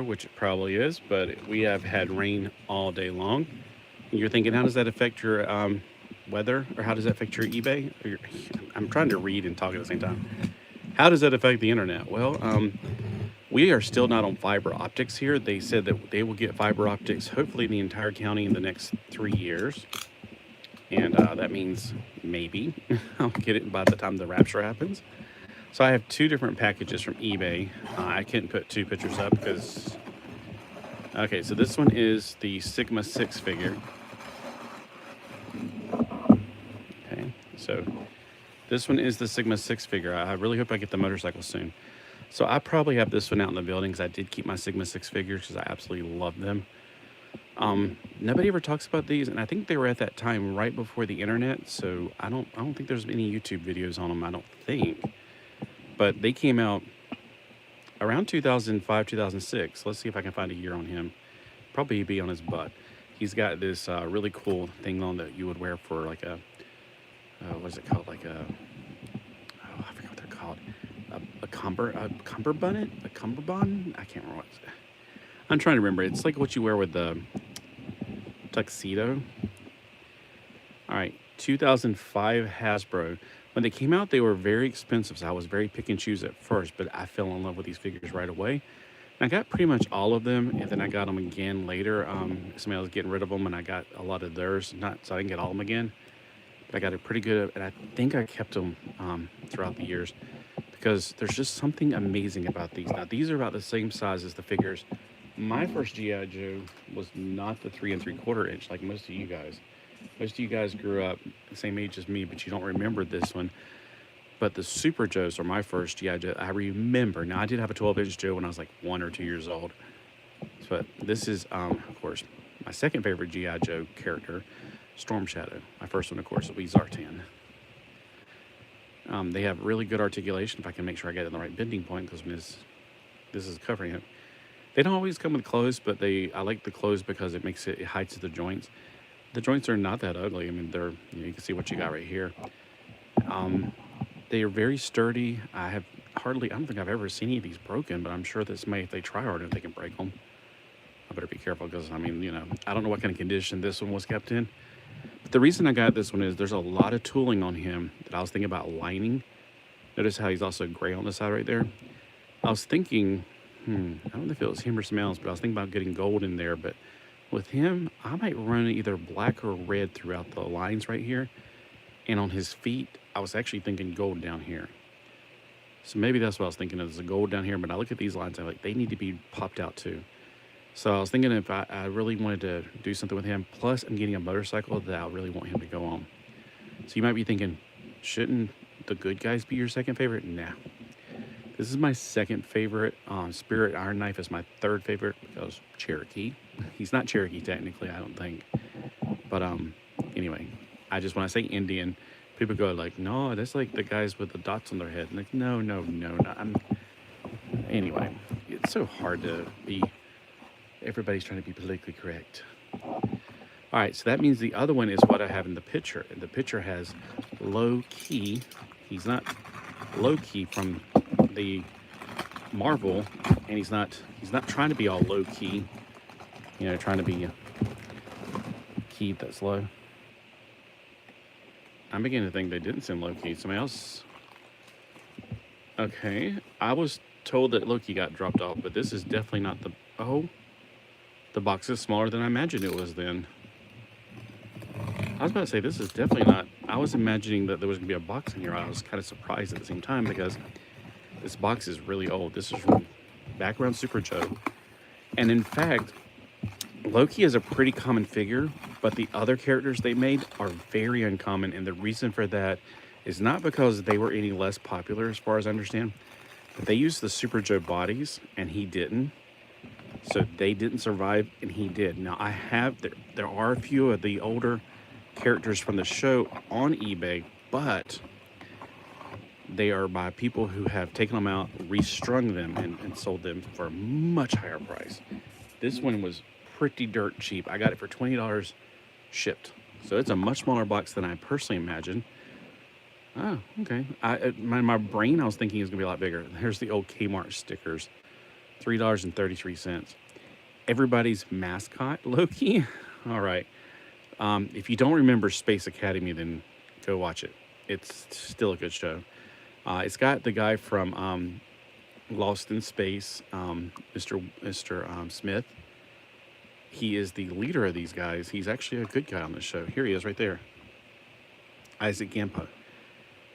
which it probably is, but we have had rain all day long. And you're thinking, how does that affect your weather, or how does that affect your eBay? I'm trying to read and talk at the same time. How does that affect the internet? Well, we are still not on fiber optics here. They said that they will get fiber optics, hopefully in the entire county in the next 3 years. And that means maybe I'll get it by the time the rapture happens. So I have two different packages from eBay. I couldn't put two pictures up because... Okay, so this one is the Sigma 6 figure. Okay, so this one is the Sigma 6 figure. I really hope I get the motorcycle soon. So I probably have this one out in the building because I did keep my Sigma 6 figures because I absolutely love them. Nobody ever talks about these, and I think they were at that time right before the internet, so I don't think there's any YouTube videos on them, I don't think. But they came out around 2005, 2006. Let's see if I can find a year on him. Probably be on his butt. He's got this really cool thing on that you would wear for like a, what is it called? Like a, oh, I forget what they're called. A cummerbund? A cummerbund? I can't remember what it's. I'm trying to remember. It's like what you wear with the tuxedo. All right, 2005 Hasbro. When they came out, they were very expensive, so I was very pick and choose at first, but I fell in love with these figures right away. And I got pretty much all of them, and then I got them again later. Somebody was getting rid of them, and I got a lot of theirs, so I didn't get all of them again. But I got it pretty good, and I think I kept them throughout the years because there's just something amazing about these. Now, these are about the same size as the figures. My first G.I. Joe was not the 3 3/4 inch like most of you guys. Most of you guys grew up the same age as me, but you don't remember this one. But the Super Joes are my first G.I. Joe. I remember. Now, I did have a 12-inch Joe when I was like 1 or 2 years old. But this is, of course, my second favorite G.I. Joe character, Storm Shadow. My first one, of course, will be Zartan. They have really good articulation, if I can make sure I get it in the right bending point, because this is covering it. They don't always come with clothes, but I like the clothes because it hides the joints. The joints are not that ugly. I mean, you can see what you got right here. They are very sturdy. I don't think I've ever seen any of these broken, but I'm sure that if they try hard, they can break them. I better be careful because, I mean, I don't know what kind of condition this one was kept in. But the reason I got this one is there's a lot of tooling on him that I was thinking about lining. Notice how he's also gray on the side right there. I was thinking, I don't know if it was him or something else, but I was thinking about getting gold in there. But with him, I might run either black or red throughout the lines right here. And on his feet, I was actually thinking gold down here. So maybe that's what I was thinking of, is the gold down here. But I look at these lines, I'm like, they need to be popped out too. So I was thinking if I really wanted to do something with him, plus I'm getting a motorcycle that I really want him to go on. So you might be thinking, shouldn't the good guys be your second favorite? Nah. This is my second favorite. Spirit Iron Knife is my third favorite because Cherokee. He's not Cherokee technically, I don't think. But anyway, when I say Indian, people go like, no, that's like the guys with the dots on their head. Like, no. Anyway, it's so hard to be. Everybody's trying to be politically correct. All right, so that means the other one is what I have in the picture. And the picture has low key. He's not low key from the Marvel, and he's not trying to be all low key. Trying to be keyed that's low. I'm beginning to think they didn't send low key. Somebody else. Okay, I was told that Loki got dropped off, but this is definitely not the. Oh. The box is smaller than I imagined it was then. I was about to say, this is definitely not... I was imagining that there was going to be a box in here. I was kind of surprised at the same time because this box is really old. This is from back around Super Joe. And in fact, Loki is a pretty common figure, but the other characters they made are very uncommon. And the reason for that is not because they were any less popular, as far as I understand, but they used the Super Joe bodies, and he didn't. So they didn't survive, and he did. Now, there are a few of the older characters from the show on eBay, but they are by people who have taken them out, restrung them, and sold them for a much higher price. This one was pretty dirt cheap. I got it for $20 shipped. So it's a much smaller box than I personally imagined. Oh, okay. My brain, I was thinking it was going to be a lot bigger. Here's the old Kmart stickers. $3.33. Everybody's mascot, Loki. All right. If you don't remember Space Academy, then go watch it. It's still a good show. It's got the guy from Lost in Space, Mr. Smith. He is the leader of these guys. He's actually a good guy on the show. Here he is right there. Isaac Gampa.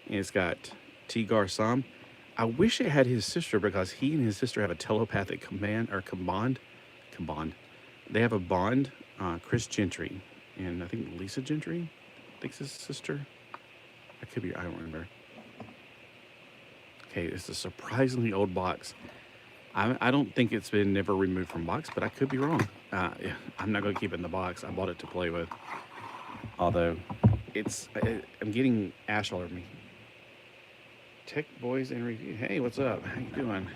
And it's got T. Garsam. I wish it had his sister, because he and his sister have a telepathic command or bond. They have a bond. Chris Gentry and I think Lisa Gentry, I think his sister. I could be. I don't remember. Okay, it's a surprisingly old box. I don't think it's been never removed from box, but I could be wrong. Yeah, I'm not going to keep it in the box. I bought it to play with. Although, I'm getting ash all over me. Tech Boys and Review. Hey, what's up? How you doing?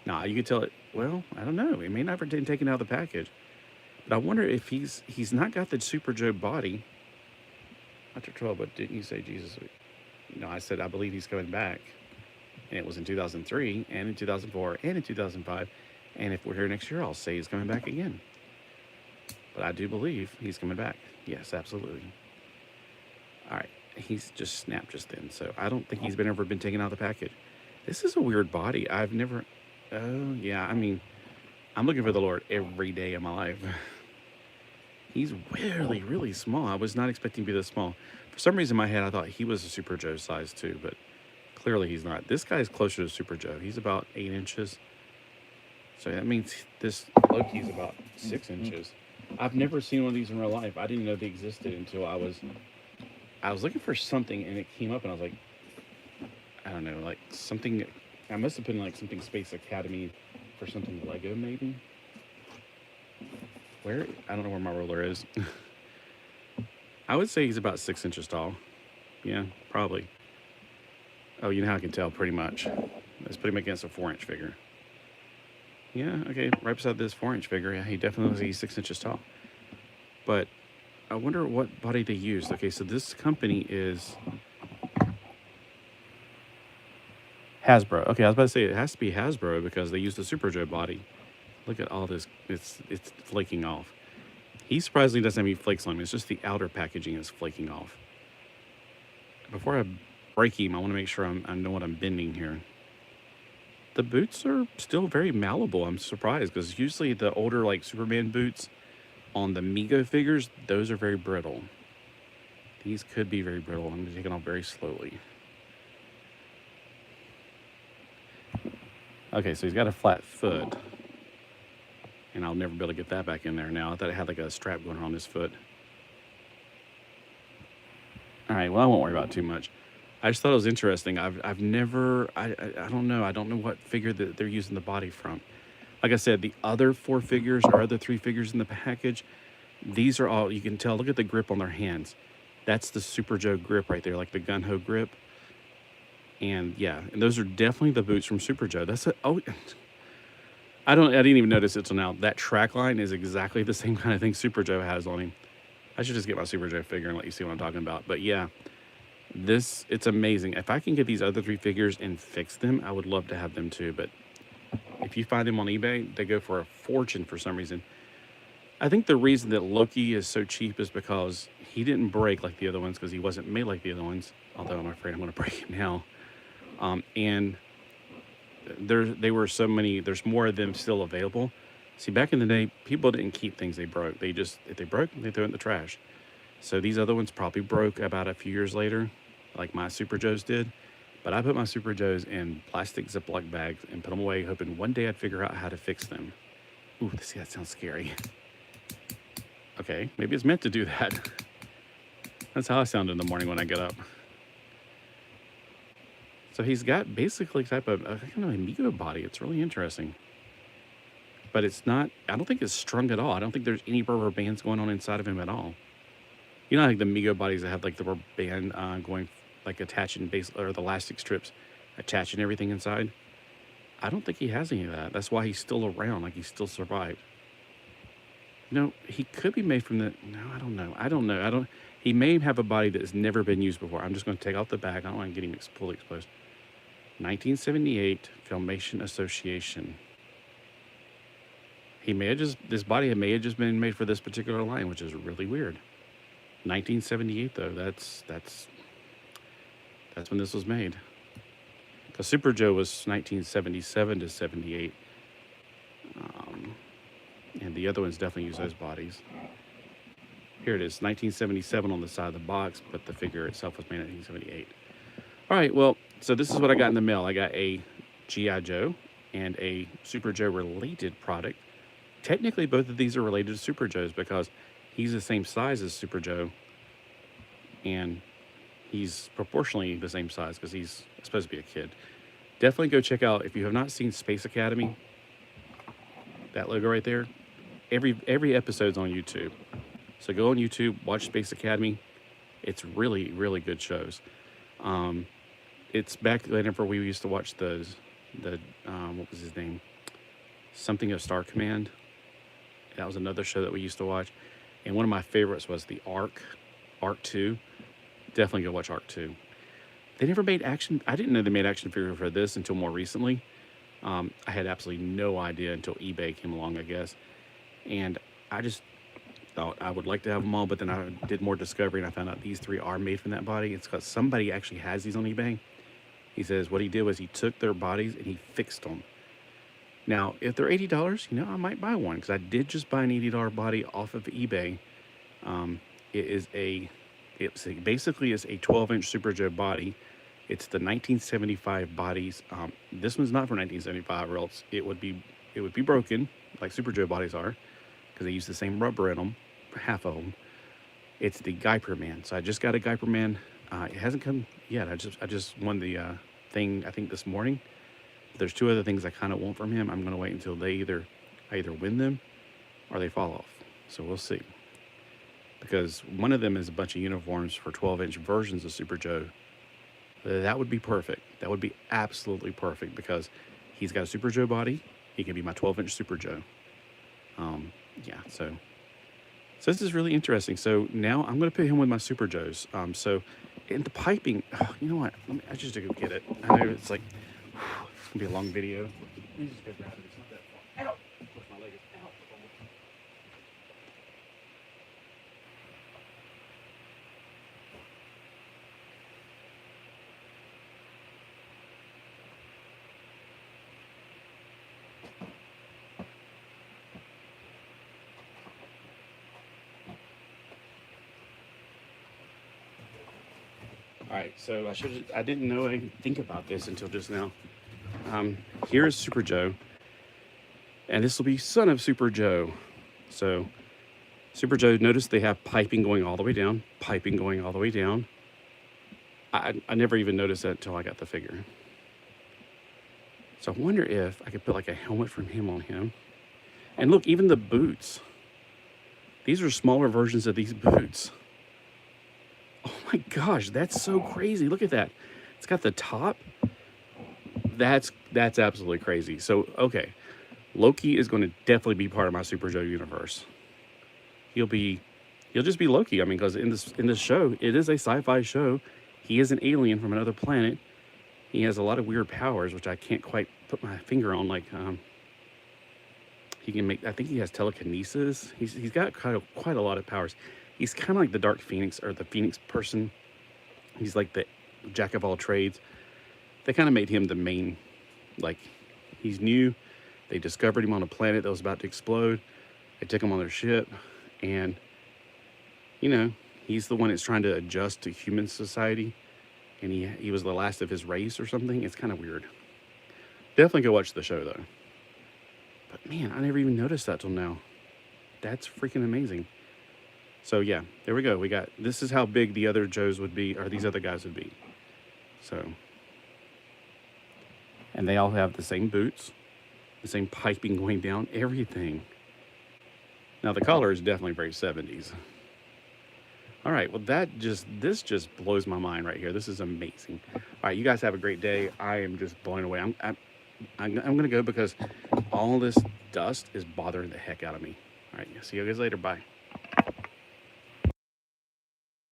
Nah, you can tell it. Well, I don't know. It may not have been taken out of the package. But I wonder if he's not got the Super Joe body. After 12, but didn't you say Jesus? No, I said I believe he's coming back. And it was in 2003, and in 2004, and in 2005. And if we're here next year, I'll say he's coming back again. But I do believe he's coming back. Yes, absolutely. All right. He's just snapped just then. So I don't think he's ever been taken out of the package. This is a weird body. I've never... Oh, yeah. I mean, I'm looking for the Lord every day of my life. He's really, really small. I was not expecting to be this small. For some reason in my head, I thought he was a Super Joe size too, but clearly he's not. This guy's closer to Super Joe. He's about 8 inches. So that means this Loki's about 6 inches. I've never seen one of these in real life. I didn't know they existed until I was looking for something, and it came up, and I was like, I don't know, like something. I must have been like something Space Academy for something Lego maybe. Where? I don't know where my ruler is. I would say he's about 6 inches tall. Yeah, probably. Oh, you know how I can tell pretty much. Let's put him against a 4-inch figure. Yeah, okay, right beside this 4-inch figure. Yeah, he definitely looks like he's 6 inches tall. But I wonder what body they used. Okay, so this company is Hasbro. Okay, I was about to say it has to be Hasbro because they used the Super Joe body. Look at all this. It's flaking off. He surprisingly doesn't have any flakes on him. It's just the outer packaging is flaking off. Before I break him, I want to make sure I know what I'm bending here. The boots are still very malleable. I'm surprised because usually the older like Superman boots on the Mego figures, those are very brittle. These could be very brittle. I'm going to take it off very slowly. Okay, so he's got a flat foot. And I'll never be able to get that back in there now. I thought it had like a strap going on his foot. All right, well, I won't worry about it too much. I just thought it was interesting. I've never, I don't know. I don't know what figure that they're using the body from. Like I said, the other 4 figures or other 3 figures in the package, these are all, you can tell, look at the grip on their hands. That's the Super Joe grip right there, like the gun-ho grip. And yeah, and those are definitely the boots from Super Joe. That's a, oh, I didn't even notice it till now. That track line is exactly the same kind of thing Super Joe has on him. I should just get my Super Joe figure and let you see what I'm talking about. But yeah, it's amazing. If I can get these other 3 figures and fix them, I would love to have them too. But if you find them on eBay, they go for a fortune for some reason. I think the reason that Loki is so cheap is because he didn't break like the other ones because he wasn't made like the other ones. Although I'm afraid I'm going to break it now. And they were so many, there's more of them still available. See, back in the day, people didn't keep things they broke. They just, if they broke, they threw it in the trash. So these other ones probably broke about a few years later, like my Super Joes did. But I put my Super Joes in plastic Ziploc bags and put them away, hoping one day I'd figure out how to fix them. Ooh, see, that sounds scary. Okay, maybe it's meant to do that. That's how I sound in the morning when I get up. So he's got basically type of, I don't know, a Mego body. It's really interesting. But it's not, I don't think it's strung at all. I don't think there's any rubber bands going on inside of him at all. You know, like the Mego bodies that have like the rubber band going, like attaching or the elastic strips attaching everything inside. I don't think he has any of that. That's why he's still around, like he still survived. You know, he could be made from the, no, I don't know. He may have a body that has never been used before. I'm just going to take out the bag. I don't want to get him fully exposed. 1978 Filmation Association. this body may have just been made for this particular line, which is really weird. 1978 though, that's when this was made. Because Super Joe was 1977 to 78. And the other ones definitely use those bodies. Here it is, 1977 on the side of the box, but the figure itself was made in 1978. All right, well, so this is what I got in the mail. I got a G.I. Joe and a Super Joe related product. Technically, both of these are related to Super Joes because he's the same size as Super Joe, and he's proportionally the same size because he's supposed to be a kid. Definitely go check out, if you have not seen Space Academy, that logo right there, every episode's on YouTube. So go on YouTube, watch Space Academy. It's really, really good shows. It's back whenever we used to watch the what was his name? Something of Star Command. That was another show that we used to watch. And one of my favorites was the Ark 2. Definitely go watch Ark 2. They never made action. I didn't know they made action figure for this until more recently. I had absolutely no idea until eBay came along, I guess. And I just thought I would like to have them all, but then I did more discovery and I found out these three are made from that body. It's because somebody actually has these on eBay. He says what he did was he took their bodies and he fixed them. Now, if they're $80, you know, I might buy one because I did just buy an $80 body off of eBay. It basically is a 12-inch Super Joe body. It's the 1975 bodies. This one's not from 1975, or else it would be broken like Super Joe bodies are, because they use the same rubber in them, half of them. It's the Guyper Man. So I just got a Guyper Man. It hasn't come yet. I just won the thing I think this morning. There's two other things I kind of want from him. I'm gonna wait until I either win them or they fall off. So we'll see. Because one of them is a bunch of uniforms for 12-inch versions of Super Joe. That would be perfect. That would be absolutely perfect because he's got a Super Joe body. He can be my 12-inch Super Joe. Yeah, so this is really interesting. So now I'm going to put him with my Super Joes. So in the piping, you know what? I just have to go get it. I know it's like, it's going to be a long video. Let me just go grab it. It's not that far. Ow! Of course, my leg is out. All right, so I didn't know I think about this until just now. Here is Super Joe, and this will be son of Super Joe. So Super Joe, notice they have piping going all the way down, piping going all the way down. I never even noticed that until I got the figure. So I wonder if I could put like a helmet from him on him. And look, even the boots. These are smaller versions of these boots. Oh my gosh, that's so crazy. Look at that. It's got the top. That's absolutely crazy. So, okay. Loki is going to definitely be part of my Super Joe universe. He'll just be Loki. I mean, because in this show, it is a sci-fi show. He is an alien from another planet. He has a lot of weird powers, which I can't quite put my finger on. Like, he can make, I think he has telekinesis. He's got quite a lot of powers. He's kind of like the Dark Phoenix, or the Phoenix person. He's like the jack of all trades. They kind of made him the main, like, he's new. They discovered him on a planet that was about to explode. They took him on their ship, and, you know, he's the one that's trying to adjust to human society, and he was the last of his race or something. It's kind of weird. Definitely go watch the show, though. But, man, I never even noticed that till now. That's freaking amazing. So yeah, there we go. This is how big the other Joes would be, or these other guys would be. So, and they all have the same boots, the same piping going down, everything. Now the color is definitely very 70s. All right, well this just blows my mind right here. This is amazing. All right, you guys have a great day. I am just blown away. I'm gonna go because all this dust is bothering the heck out of me. All right, see you guys later. Bye.